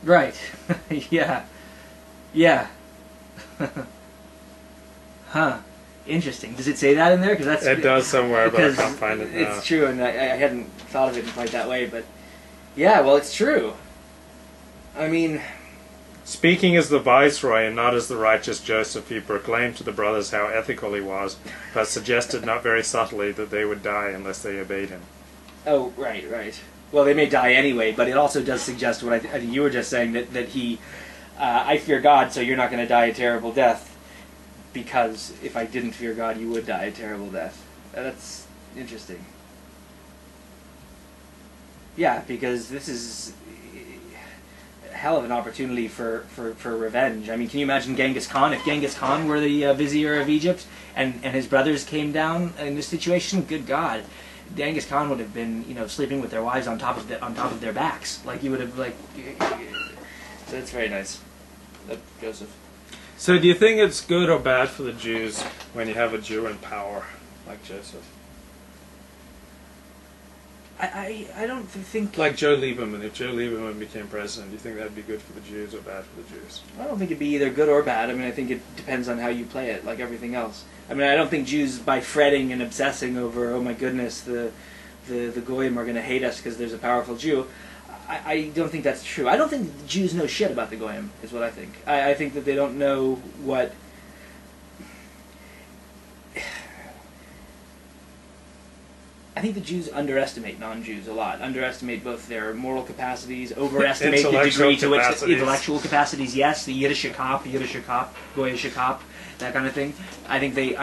Right. Yeah. Yeah. Huh. Interesting. Does it say that in there? Because that's It does somewhere, but I can't find it now. It's true, and I hadn't thought of it in quite that way, but yeah, well, it's true. I mean, Speaking as the viceroy and not as the righteous Joseph, he proclaimed to the brothers how ethical he was, but suggested not very subtly that they would die unless they obeyed him. oh, right, right. Well, they may die anyway, but it also does suggest what I think you were just saying, that he, I fear God, so you're not going to die a terrible death, because if I didn't fear God, you would die a terrible death. That's interesting. Yeah, because this is a hell of an opportunity for revenge. I mean, can you imagine Genghis Khan? If Genghis Khan were the vizier of Egypt and his brothers came down in this situation, good God, Genghis Khan would have been, sleeping with their wives on top of their backs. Like, he would have, like... So that's very nice. Joseph. So do you think it's good or bad for the Jews when you have a Jew in power like Joseph? I don't think... Like Joe Lieberman. If Joe Lieberman became president, do you think that would be good for the Jews or bad for the Jews? I don't think it'd be either good or bad. I mean, I think it depends on how you play it, like everything else. I mean, I don't think Jews, by fretting and obsessing over, oh my goodness, the Goyim are going to hate us because there's a powerful Jew, I don't think that's true. I don't think Jews know shit about the Goyim, is what I think. I think that they don't know what... I think the Jews underestimate non-Jews a lot. Underestimate both their moral capacities, overestimate the degree to which... Intellectual capacities, yes. The Yiddish Kop, Goyish Kop, that kind of thing. I think they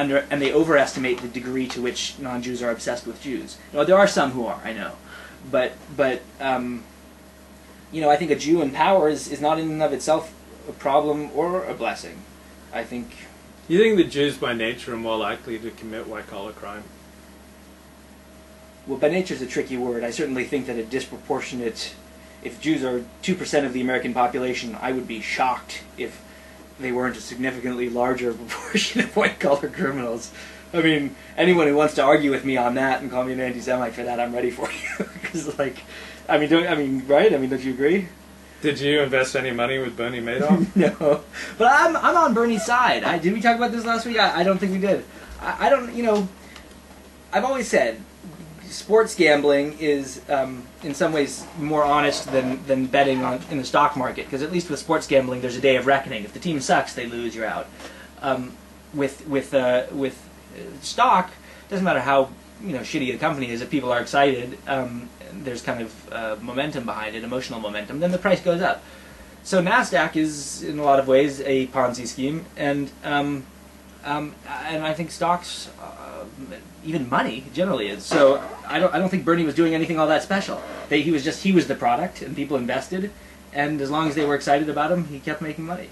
overestimate the degree to which non-Jews are obsessed with Jews. There are some who are, I know. But I think a Jew in power is not in and of itself a problem or a blessing. I think... You think the Jews by nature are more likely to commit white-collar crime? Well, by nature is a tricky word. I certainly think that a disproportionate... If Jews are 2% of the American population, I would be shocked if they weren't a significantly larger proportion of white-collar criminals. I mean, anyone who wants to argue with me on that and call me an anti-Semite for that, I'm ready for you. Because, right? I mean, don't you agree? Did you invest any money with Bernie Madoff? No, but I'm on Bernie's side. Did we talk about this last week? I don't think we did. I don't. I've always said sports gambling is in some ways more honest than betting in the stock market, because at least with sports gambling there's a day of reckoning. If the team sucks, they lose, you're out. With stock, it doesn't matter how shitty the company is. If people are excited, there's kind of momentum behind it, emotional momentum, then the price goes up. So NASDAQ is in a lot of ways a Ponzi scheme, and I think stocks, even money, generally is. So I don't think Bernie was doing anything all that special. He was the product, and people invested, and as long as they were excited about him, he kept making money.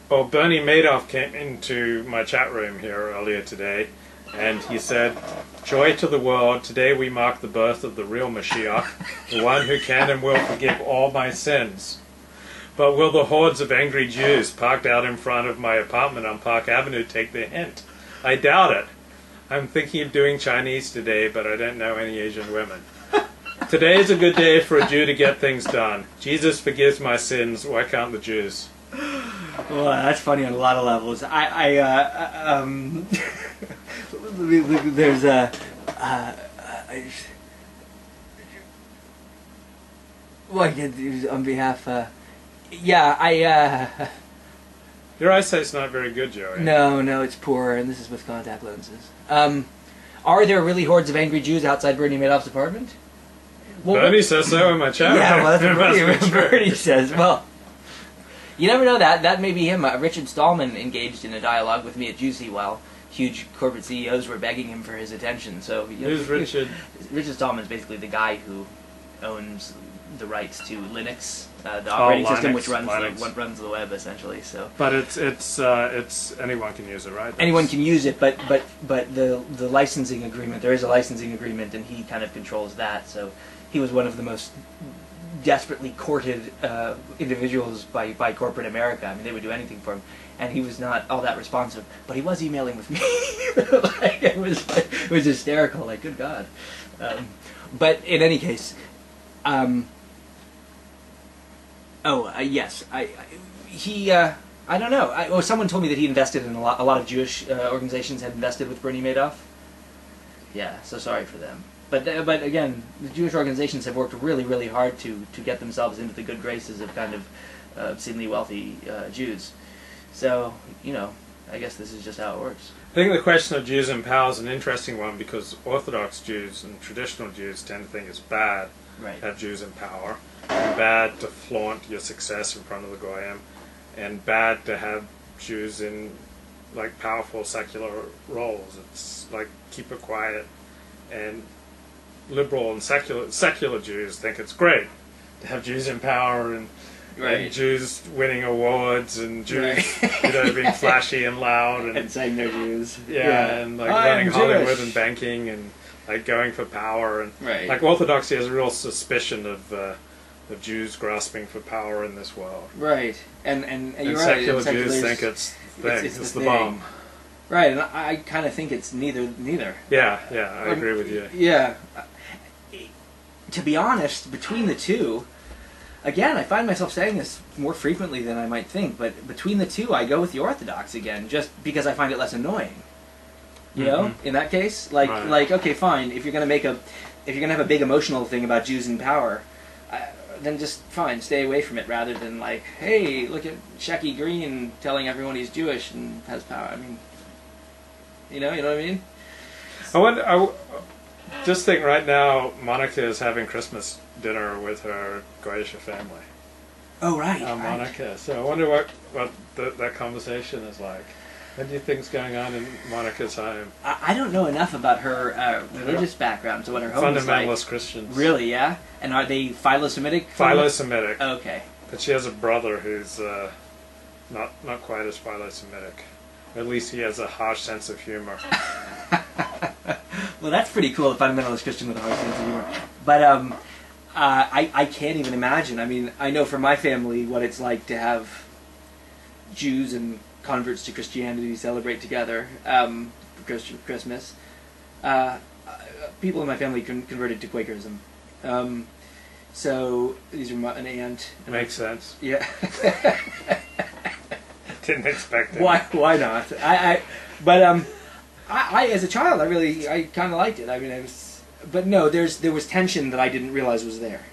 Well, Bernie Madoff came into my chat room here earlier today, and he said, "Joy to the world, today we mark the birth of the real Mashiach, the one who can and will forgive all my sins. But will the hordes of angry Jews parked out in front of my apartment on Park Avenue take the hint? I doubt it. I'm thinking of doing Chinese today, but I don't know any Asian women. Today is a good day for a Jew to get things done. Jesus forgives my sins, why can't the Jews?" Well, that's funny on a lot of levels. There's on behalf. Your eyesight's not very good, Joey. No, it's poor, and this is with contact lenses. Are there really hordes of angry Jews outside Bernie Madoff's apartment? Well, Bernie says so in my chat. Yeah, well, that's what Bernie says. Well, you never know that. That may be him. Richard Stallman engaged in a dialogue with me at Juicy while huge corporate CEOs were begging him for his attention. So who's Richard? Richard Stallman is basically the guy who owns the rights to Linux, the operating system, which runs the web essentially. So, but it's anyone can use it, right? Anyone can use it, but the licensing agreement, there is a licensing agreement, and he kind of controls that. So he was one of the most desperately courted individuals by corporate America. I mean, they would do anything for him, and he was not all that responsive. But he was emailing with me. It was hysterical. Like, good God. But in any case, Oh, yes. I don't know. Someone told me that he invested in a lot of Jewish organizations had invested with Bernie Madoff. Yeah, so sorry for them. But again, the Jewish organizations have worked really, really hard to get themselves into the good graces of kind of obscenely wealthy Jews. So, I guess this is just how it works. I think the question of Jews in power is an interesting one because Orthodox Jews and traditional Jews tend to think it's bad Right. to have Jews in power, and bad to flaunt your success in front of the Goyim, and bad to have Jews in like powerful secular roles. It's like keep it quiet, and liberal and secular Jews think it's great to have Jews in power and Jews winning awards and Jews being flashy and loud and saying they're Jews. And like running Hollywood and banking and like going for power and like Orthodoxy has a real suspicion of Jews grasping for power in this world. Right, and you're right. Secular Jews think it's the bomb. Right, and I kind of think it's neither. Yeah, I agree with you. Yeah. To be honest, between the two, again, I find myself saying this more frequently than I might think, but between the two, I go with the Orthodox again, just because I find it less annoying. You know, in that case, like okay, fine. If you're gonna have a big emotional thing about Jews in power, then just fine, stay away from it. Rather than like, hey, look at Shecky Green telling everyone he's Jewish and has power. I mean, you know what I mean? I just think right now Monica is having Christmas dinner with her Goyish family. Oh, right. Monica. So I wonder what that conversation is like. What do you think's going on in Monica's home? I don't know enough about her religious background, so what her home is like. Fundamentalist Christians. Really, yeah? And are they Philo-Semitic? Philo-Semitic. Okay. But she has a brother who's not quite as Philo-Semitic. At least he has a harsh sense of humor. Well, that's pretty cool, a fundamentalist Christian with a harsh sense of humor. But I can't even imagine. I mean, I know for my family what it's like to have Jews and converts to Christianity celebrate together for Christmas. People in my family converted to Quakerism. So these are an aunt. Makes sense. Yeah. Didn't expect it. Why not? But I as a child, I kind of liked it. I mean, but no, there was tension that I didn't realize was there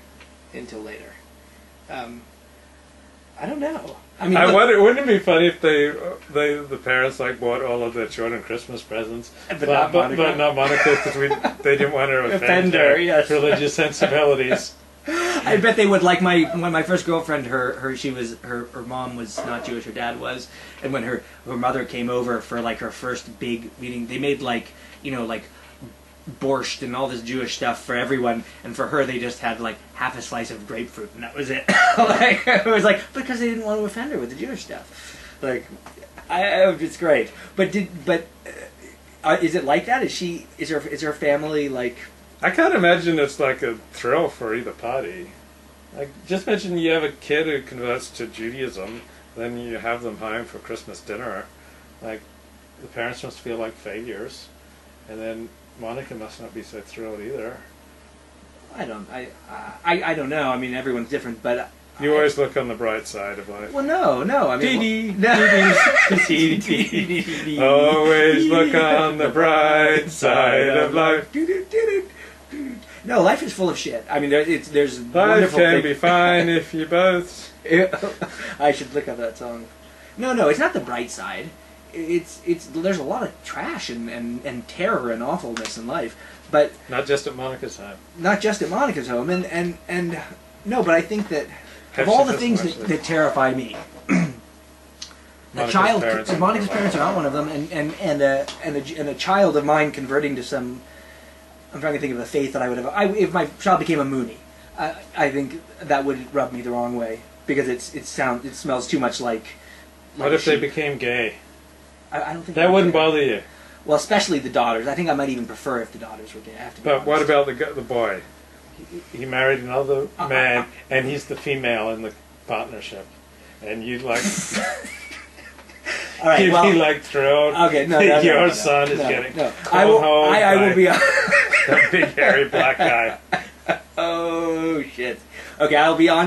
until later. I don't know. I mean, wouldn't it be funny if the parents like bought all of their children Christmas presents, but not Monica because they didn't want to offend her religious sensibilities. I bet they would. Like my first girlfriend, her mom was not Jewish, her dad was, and when her mother came over for like her first big meeting, they made like borscht and all this Jewish stuff for everyone, and for her they just had like half a slice of grapefruit and that was it. Like, it was like because they didn't want to offend her with the Jewish stuff. Like, it's great. But is it like that? Is her family like? I can't imagine it's like a thrill for either party. Like, just imagine you have a kid who converts to Judaism, then you have them home for Christmas dinner. Like, the parents must feel like failures, and then Monica must not be so thrilled either. I don't know. I mean, everyone's different, but you always look on the bright side of life. Well, no. I mean, always look on the bright side of life. No, life is full of shit. I mean, there's life can be fine if you both. I should look up that song. No, it's not the bright side. There's a lot of trash and terror and awfulness in life, but not just at Monica's home. Not just at Monica's home, and no, but I think that of all the things that terrify me, Monica's parents are not one of them, and a child of mine converting to some. I'm trying to think of a faith that I would have. If my child became a Mooney, I think that would rub me the wrong way because it smells too much like. What if they became gay? I don't think that wouldn't bother you. Well, especially the daughters. I think I might even prefer if the daughters were gay. I have to be honest. What about the boy? He married another man, and he's the female in the partnership, and you'd like. All right, you'd be like thrilled. Okay, no, your son is getting. No. I will be. That big hairy black guy. Oh shit. Okay, I'll be honest.